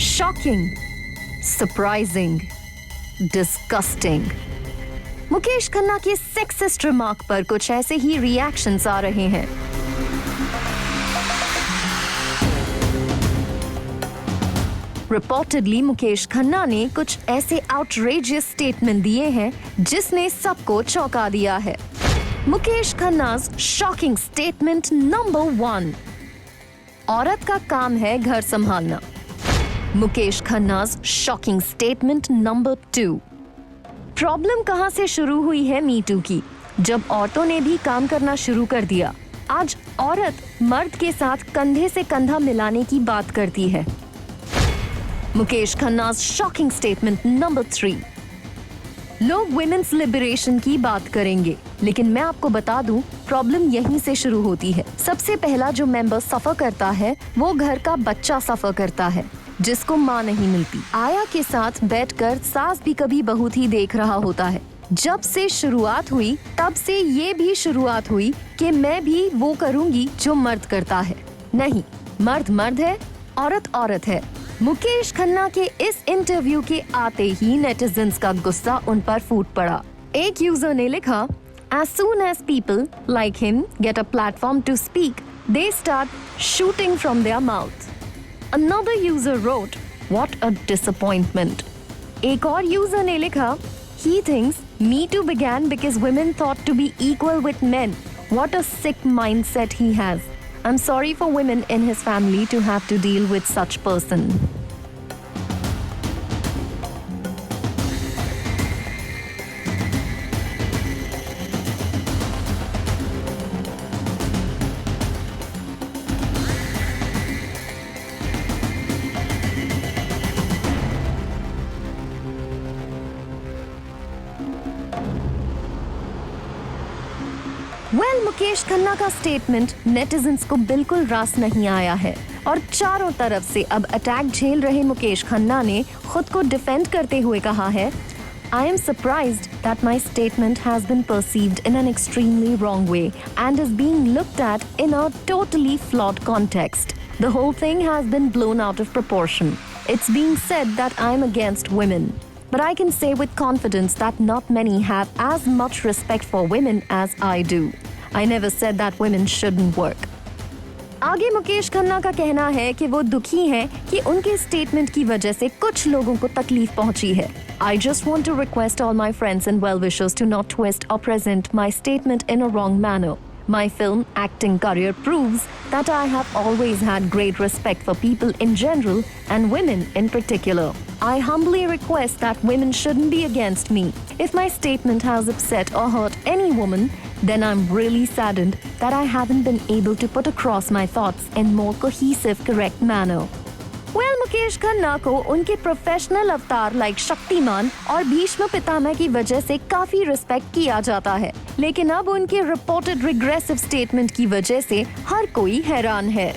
Shocking, surprising, disgusting. Mukesh Khanna के sexist remark पर कुछ ऐसे ही रिएक्शंस आ रहे हैं। रिपोर्टेडली मुकेश खन्ना ने कुछ ऐसे आउटरेजियस स्टेटमेंट दिए हैं जिसने सबको चौंका दिया है। Mukesh Khanna's shocking statement number 1, औरत का काम है घर संभालना। Mukesh Khanna's shocking statement number 2, problem कहां से शुरू हुई है मी टू की, जब औरतों ने भी काम करना शुरू कर दिया। आज औरत मर्द के साथ कंधे से कंधा मिलाने की बात करती है। Mukesh Khanna's shocking statement number 3, लोग वुमेन्स लिबरेशन की बात करेंगे, लेकिन मैं आपको बता दूं प्रॉब्लम यहीं से शुरू होती है। सबसे पहला जो मेंबर सफर करता है वो घर का बच्चा सफर करता है जिसको माँ नहीं मिलती। आया के साथ बैठकर सास भी कभी बहू ही देख रहा होता है। जब से शुरुआत हुई तब से ये भी शुरुआत हुई कि मैं भी वो करूंगी जो मर्द करता है। नहीं, मर्द मर्द है, औरत औरत है। मुकेश खन्ना के इस इंटरव्यू के आते ही नेटिजन्स का गुस्सा उन पर फूट पड़ा। एक यूजर ने लिखा, As soon as people like him get a platform to speak, they start shooting from their mouth. Another user wrote, "What a disappointment." एक और यूजर ने लिखा, He thinks Me Too began because women thought to be equal with men. What a sick mindset he has. I'm sorry for women in his family to have to deal with such person. Mukesh Khanna का statement netizens को बिल्कुल रास नहीं आया है और चारों तरफ से अब अटैक झेल रहे मुकेश खन्ना ने खुद को डिफेंड करते हुए कहा है, I am surprised that my statement has been perceived in an extremely wrong way and is being looked at in a totally flawed context. The whole thing has been blown out of proportion. It's being said that I am against women. But I can say with confidence that not many have as much respect for women as I do. I never said that women shouldn't work. आगे मुकेश खन्ना का कहना है कि वो दुखी हैं कि उनके स्टेटमेंट की वजह से कुछ लोगों को तकलीफ पहुंची है। I just want to request all my friends and well-wishers to not twist or present my statement in a wrong manner. My film acting career proves that I have always had great respect for people in general and women in particular. I humbly request that women shouldn't be against me. If my statement has upset or hurt any woman, then I'm really saddened that I haven't been able to put across my thoughts in more cohesive, correct manner. Well, Mukesh Khanna को उनके professional अवतार like Shaktimaan और भीष्म पितामह की वजह से काफी respect किया जाता है, लेकिन अब उनके रिपोर्टेड रिग्रेसिव स्टेटमेंट की वजह से हर कोई हैरान है।